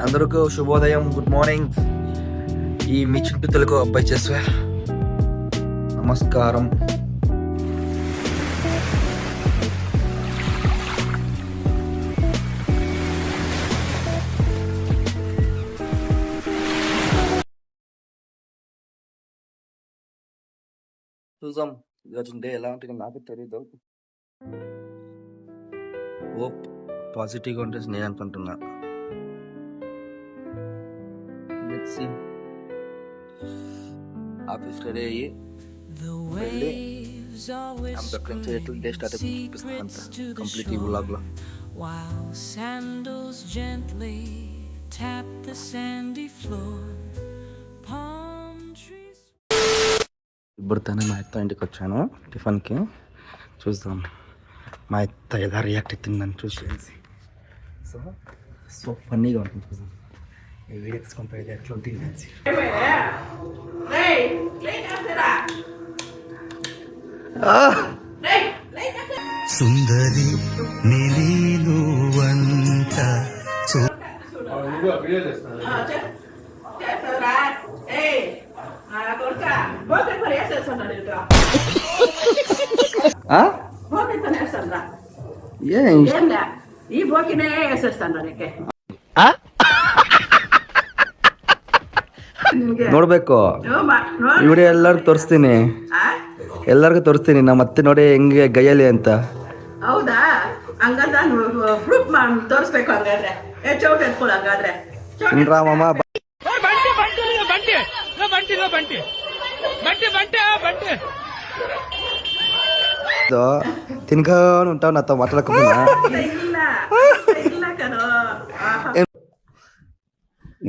అందరికీ శుభోదయం, good morning. ఈ మీ చుట్టూ తెలుగు అబ్బాయి చేసే నమస్కారం. చూసాం ఈరోజు డే ఎలా ఉంటుంది నాకు తెలియదు. హోప్ పాజిటివ్గా ఉంటుంది నేను అనుకుంటున్నా. ఆఫీస్ రెడీ అయ్యి అక్కడి నుంచి ఎట్లా డే స్టార్ట్ అయిపోయి చూపిస్తాను అంతా కంప్లీట్ ఈ వ్లాగ్లో. ఇప్పుడు తనే మా అత్త ఇంటికి వచ్చాను టిఫిన్కి. చూద్దాం మా అత్త ఎలా రియాక్ట్ అవుతుందని చూసి. సో ఫన్నీగా ఉంటుంది. చూద్దాం ఈ వీడియోస్ కంపేర్ ఎట్లా ఉంటుంది. సుందరి నిలీనువంత ఈ బోకినే వేసేస్తాను. ನೋಡ್ಬೇಕು ವಿಡಿಯೋ ಎಲ್ಲರಿಗೂ ತೋರಿಸ್ತೀನಿ, ಎಲ್ಲರಿಗೂ ತೋರಿಸ್ತೀನಿ ನಮ್ಮ ಅತ್ತೆ ನೋಡಿ ಹೆಂಗೆ ಗೈಯಲಿ ಅಂತ. ಹೌದಾ? ಹಂಗಂದ್ರೆ ಪ್ರೂಫ್ ಮಾಡಿ ತೋರಿಸ್ಬೇಕು. ಹಂಗಾದ್ರೆ ಚೌಟ್ ಎತ್ಕೊಳ್ಳ. ಹಂಗಾದ್ರೆ ರಾಮಮ್ಮ తినగానే ఉంటావు నాతో మాట్లాడకపోయినా. ಇಲ್ಲ ಇಲ್ಲ ಕಣೋ.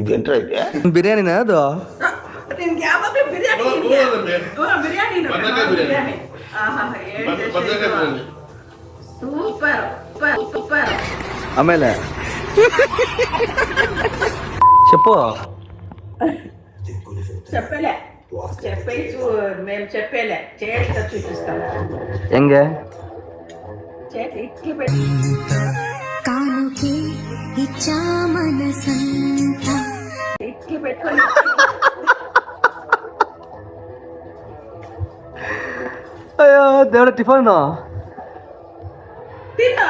ఇదేంట్రా ఇది? బిర్యానీనా అది? ನಿನ್ಗೆ ಯಾವಾಗಲೂ ಬಿರಿಯಾನಿ ಬಿರಿಯಾನಿ. Super super. ಆಮೇಲೆ చెప్పు. చెప్పలే మేము చెప్పేలే, చేతితో చూపిస్తాం. ಹೆಂಗೆ చేతి ఇట్లు పెట్టి కానుకే ఇచ్చా మనసంతా ఇట్లు పెట్టుకొని ಅಯ್ಯೋ ದೇವ್ರ ಟಿಫನ್ ತಿನ್ನು.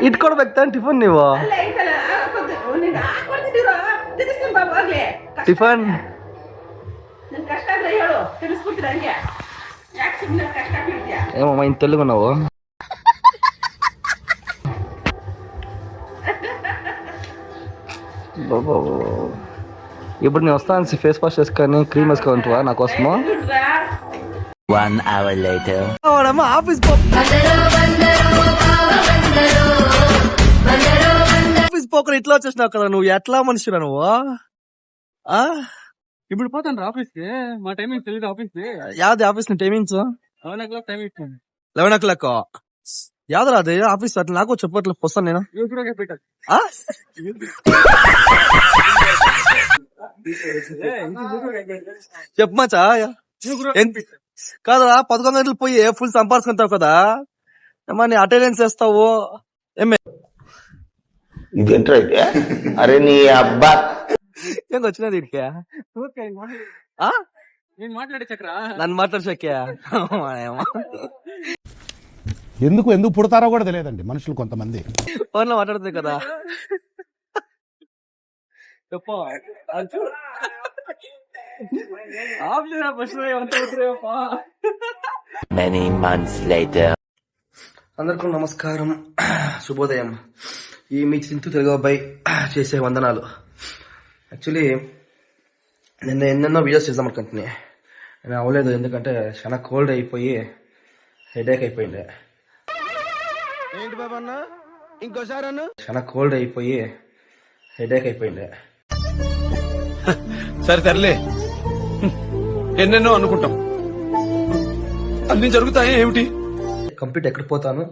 ಇಟ್ಕೊಡ್ಬೇಕು ತಾನೆ ಟಿಫನ್ ನೀವು. ಅಲ್ಲ ಐತಲ್ಲ ಹಾಕೊಡ್ತಿದ್ದೀರೋ ತಿನ್ನಿಸ್ತೀನಿ ಬಾಬು. ಆಗ್ಲಿ ಟಿಫನ್ ನನ್ ಕಷ್ಟ ಆದ್ರೆ ಹೇಳು, ತಿನ್ನಿಸ್ಬಿಡ್ತೀರ. ಹಂಗೆ ಯಾಕೆ ಸುಮ್ಮನೆ ಕಷ್ಟ ಬೀಳ್ತೀಯ? ఏమమ్మా ఇంత తెలుగు ನಾವು. ఇప్పుడు నేను వస్తాను ఫేస్ వాష్ చేసుకొని క్రీమ్ వేసుకుంటావా నా కోసము? 1 hour later. ఆఫీస్ పోకరు ఇట్లా వచ్చేసినావు కదా నువ్వు. ఎట్లా మనిషిరా నువ్వు? ఇప్పుడు పోతాను ఆఫీస్కి. మా టైమింగ్ తెలియదు ఆఫీస్కి. యాది ఆఫీస్ టైమింగ్స్? 11 o'clock టైం ఇచ్చాను. 11 o'clock యాదరా అది ఆఫీస్? అట్లా నాకు చెప్పట్లేదు, వస్తాను నేను. పెట్టాలి చెప్పమచ్చా. కాదా 11 గంటలు పోయి ఫుల్ సంపాదించుకుంటావు కదా, ఏమా నీ అటెండెన్స్ వేస్తావు. ఇదేంట్రా ఇది? అరే నీ అబ్బా ఏం వచ్చినది ఇడికే? నేను మాట్లాడే చక్ర నన్ను మాట్లాడచ్చా? ఎందుకు పుడతారో కూడా తెలియదండి మనుషులు కొంతమంది. ఫోన్ లో మాట్లాడుతుంది కదా. many months later. అందరికీ నమస్కారం, శుభోదయం. ఈ మీ చింతు తెలుగు అబ్బాయి చేసే వందనాలు. యాక్చువల్లీ నిన్న ఎన్నెన్నో వీడియోస్ చేద్దాం అనుకుంటున్నాయి, నేను అవ్వలేదు. ఎందుకంటే చాలా కోల్డ్ అయిపోయి హెడేక్ అయిపోయింది. ఏంటి బాబా అన్న ఇంకోసారి అన్న? చాలా కోల్డ్ అయిపోయి హెడేక్ అయిపోయింది. సరే తరలే, ఎన్నెన్నో అనుకుంటాం, అన్ని జరుగుతాయి ఏమిటి? కంప్లీట్ ఎక్కడ పోతాను,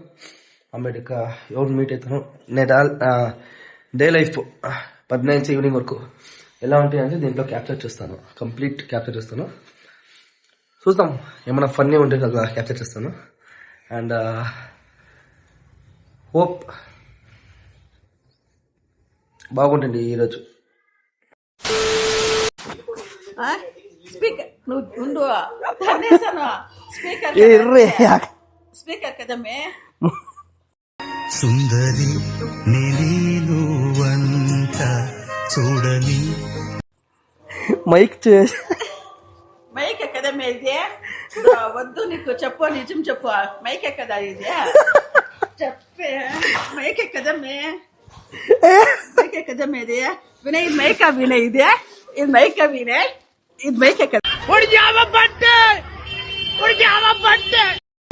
అమెరికా ఎవరు మీట్ అవుతాను, నేను డే లైఫ్ 19 నుంచి ఈవినింగ్ వరకు ఎలా ఉంటాయి అంటే దీంట్లో క్యాప్చర్ చేస్తాను, కంప్లీట్ క్యాప్చర్ చేస్తాను. చూద్దాం, ఏమైనా ఫన్నీ ఉంటే కదా క్యాప్చర్ చేస్తాను. అండ్ హోప్ బాగుంటుంది ఈరోజు. స్పీకర్ నువ్వు ఉండు తన్నేసాను. Speaker speaker కదమ్మే. సుందరి నీను వంట చూడని మైక్ చేసి మైక్ కదమ్మే ఇది. వద్దు నీకు చెప్పు, నిజం చెప్పు. మైక్ కదా ఇది. చెప్పే మైక్ కదమ్మే. మైక్ కదమ్మే ఇది. వినయ్ ఇది మైకా వినయ్ ఇది. ఇది మైకా వినయ్. ఇది మైక్ కదా.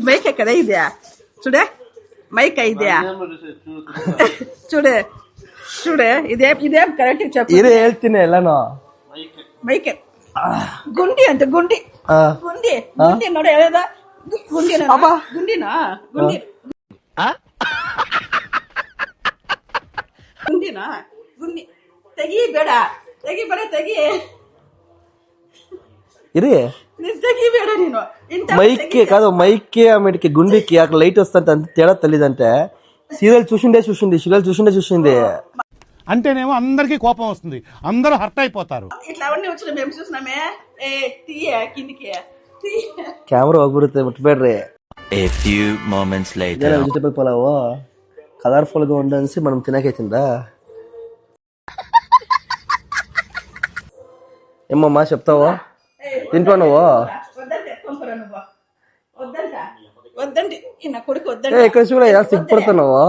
మైక్ కదా ఇది. చూడే మైక్ ఇదే. చూడే చూడే ఇదేం కరెక్ట్ చెప్పు. ಇರೇ ಹೇಳ್ತೀನಿ ಎಲ್ಲಾನು. ಮೈಕೆ ಗುಂಡಿ ಅಂತ ಗುಂಡಿ ಗುಂಡಿ ಗುಂಡಿ ನೋಡಿ ಹೇಳದ ಗುಂಡಿನ ಗುಂಡಿನ ಗುಂಡಿ ಗುಂಡಿನ ಗುಂಡಿ ತೆಗಿಬೇಡ ತೆಗಿ ఇరే ನೀನ್ ತೆಗಿಬೇಡ ನೀನು. మైకే కాదు, మైకే ఆమెకి గుండెకి అక్కడ లైట్ వస్తుంటే అంత తేడా తెలియదంటే సీరియల్ చూసిండే. అంటేనేమో అందరికీ కోపం వస్తుంది, అందరూ హర్ట్ అయిపోతారు. ఇట్లా అవన్నీ వచ్చిన మేము చూసినామే. తీయ కిందికి కెమెరా ಹೋಗ್ಬಿಡುತ್ತೆ ಮುಟ್ಬೇಡ್ರಿ. A few moments later. Vegetable pulao colourful గా ఉండేసి మనం తినకైతుందా? ఏమమ్మా చెప్తావా? తింటా నువ్వు? వద్దంటే ఎత్తుకుంటారా నువ్వు? వద్దండి నా కొడుకు వద్దండి. ఇక్కడ చూడ సిగ్గుపడుతున్నావు.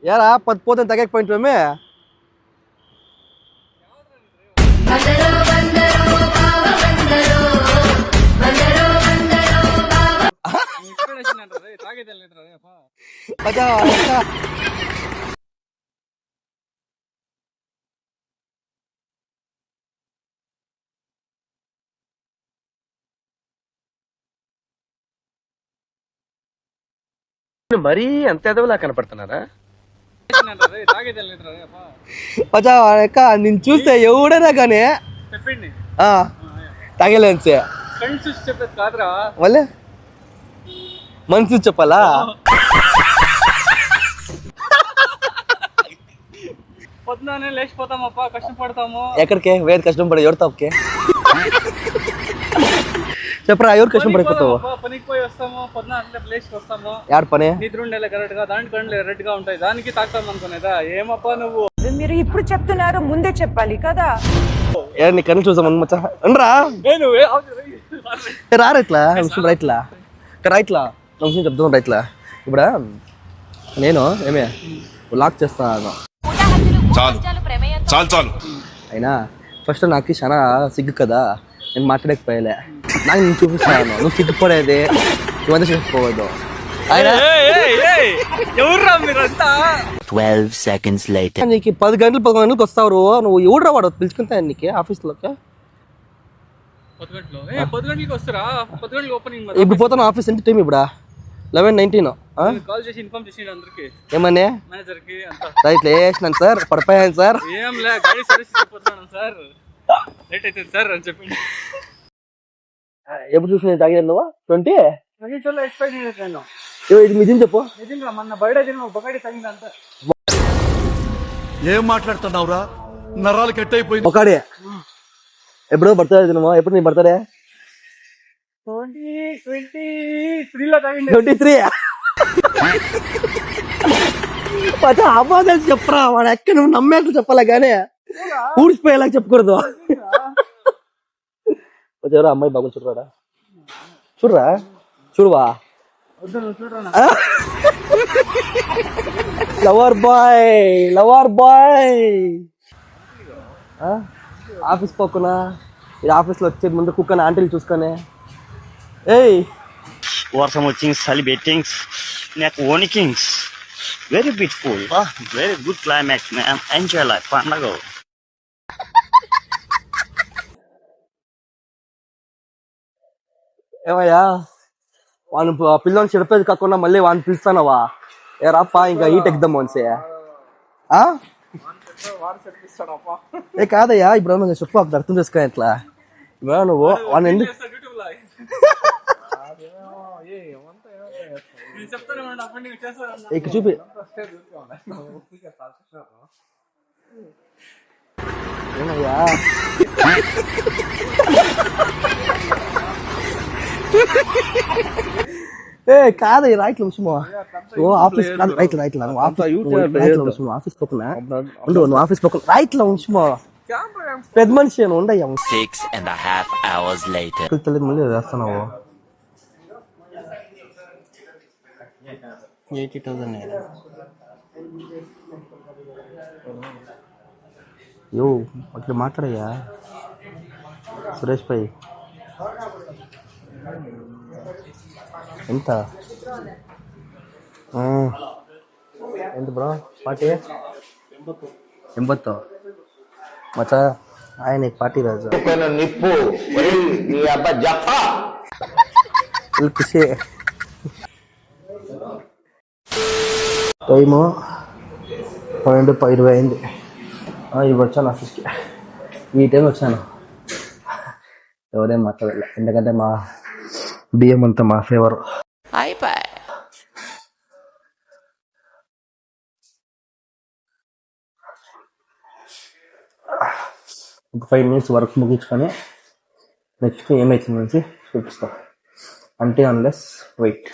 యారా పోతే తగ్గకపోయింటే మరీ అంత ఎదవలా కనపడుతున్నారా? నేను చూస్తే ఎవడైనా కానీ తాగలేన్సే మళ్ళీ మనసు చెప్పాలా? పొద్దునే లేచిపోతామప్ప, కష్టపడతాము. ఎక్కడికే వేరే కష్టం పడే ఎవరు తప్పకే చెప్పరా? ఎవరు కష్టం పడిపోతావు? పనికి పోయి వస్తాము, పొద్దున లేచి వస్తాము. యాడ పని? నిద్ర ఉండేలా కరెక్ట్ గా, దానికి కళ్ళు రెడ్ గా ఉంటాయి, దానికి తాగుతాం అనుకునేదా? ఏమప్పా నువ్వు? మీరు ఇప్పుడు చెప్తున్నారు, ముందే చెప్పాలి కదా. నీ కళ్ళు చూసాం మచ్చా అనరా? రాట్లా రైట్లా రైట్లా విషయం చెప్తాను. రైట్లా ఇప్పుడు నేను ఏమే లాక్ చేస్తాను. చాలు అయినా ఫస్ట్ నాకు చాలా సిగ్గు కదా, నేను మాట్లాడకపోయలే. నాకు నేను చూపిస్తాను, నువ్వు సిగ్గుపడేది ఇవంతా చేసుకోవద్దు. 12 seconds later. నీకు 10 గంటలకు వస్తావు నువ్వు. ఎవడు వాడు పిలుచుకుంటా నీకు ఆఫీస్లోకి? 10 గంటలకు వస్తారా? 10 గంటలకు ఓపెనింగ్. ఇప్పుడు పోతాను ఆఫీస్ అంటే టైం ఇప్పుడు 11:19. కాల్ చేసి ఇన్ఫార్మ్ చేసి అందరికి ఏమని మేనేజర్ కి అంతా రైట్ లేసినాను సార్, పడిపోయాను సార్. ఏం లే, గాడి సర్వీస్ అయిపోతున్నాను సార్, లేట్ అవుతుంది సార్ అని చెప్పండి. ఎప్పుడు చూసిన తాగేది నువ్వు? 20 ఎక్స్పెక్ట్ ఇది నిజం చెప్పు. నిజంగా మొన్న బర్త్డే తిన బొక్కడి తగ్గింది అంతా. ఏం మాట్లాడుతున్నావురా? నరాలు కట్ అయిపోయింది. ఒకడే ఎప్పుడు బర్త్డే తినమా? ఎప్పుడు నీ బర్త్డే? 2023 లో తగ్గింది. 23 అమ్మాయి చెప్పరా? వాడు ఎక్కడ నువ్వు నమ్మేట్లు చెప్పాలా కానీ ఊడిసిపోయేలా చెప్పకూడదు. ఎవరో అమ్మాయి బాబు చూడరా? చూడవా? లవర్ బాయ్ ఆఫీస్ పోకున్నా ఇది ఆఫీస్లో వచ్చే ముందు కుక్కని ఆంటీలు చూసుకొని ఏయ్ వర్షం వచ్చింది, చలి బెట్టింగ్స్, నాకు ఓనికింగ్స్. Very beautiful, very good climax, enjoy life పండగ. ఏమయ్యా వాడిని పిల్లని చెడిపేది కాకుండా మళ్ళీ వాడిని పిలుస్తానవా? ఏ రాప్పా ఇంకా ఈట్ ఎగ్దాం మనిషి. ఏ కాదయ్యా, ఇప్పుడు చెప్పు అక్కడ అర్థం చేసుకో. ఎట్లా నువ్వు వాడిని ఎందుకు నేను చెప్తాను ఏమన్నా అప్పుడు నీకు చేస్తాను. ఇక్కడ చూపి. ఏమయ్యా కాదు రైట్ నిమిషమో ఓ ఆఫీస్ కాదు రైట్ రైట్ నువ్వు ఆఫీస్ పక్కన ఉండు నువ్వు ఆఫీస్ పక్కన రైట్ లో ఉంచుమో పెద్ద మనిషి ఉండయ్యా 6.5 hours later. తెలియదు మళ్ళీ వేస్తున్నావు 80,000 యో అట్లా మాట్లాడయ్యా సురేష్ పై ఎంత ఎంత బ్రో పార్టీ 80 మచ్చా ఆయన పార్టీ రాజు నిప్పు ఖుషి టైము 12:20 అయింది. ఇప్పుడు వచ్చాను ఆఫీస్కి. ఈ టైం వచ్చాను. ఎవరేం మాట్లాడలే ఎందుకంటే మా బియ్యం అంతా మా ఫేవర్. 5 minutes వర్క్ ముగించుకొని నెక్స్ట్ ఏమైతుంది చూపిస్తా. అంటే అన్లెస్ వెయిట్.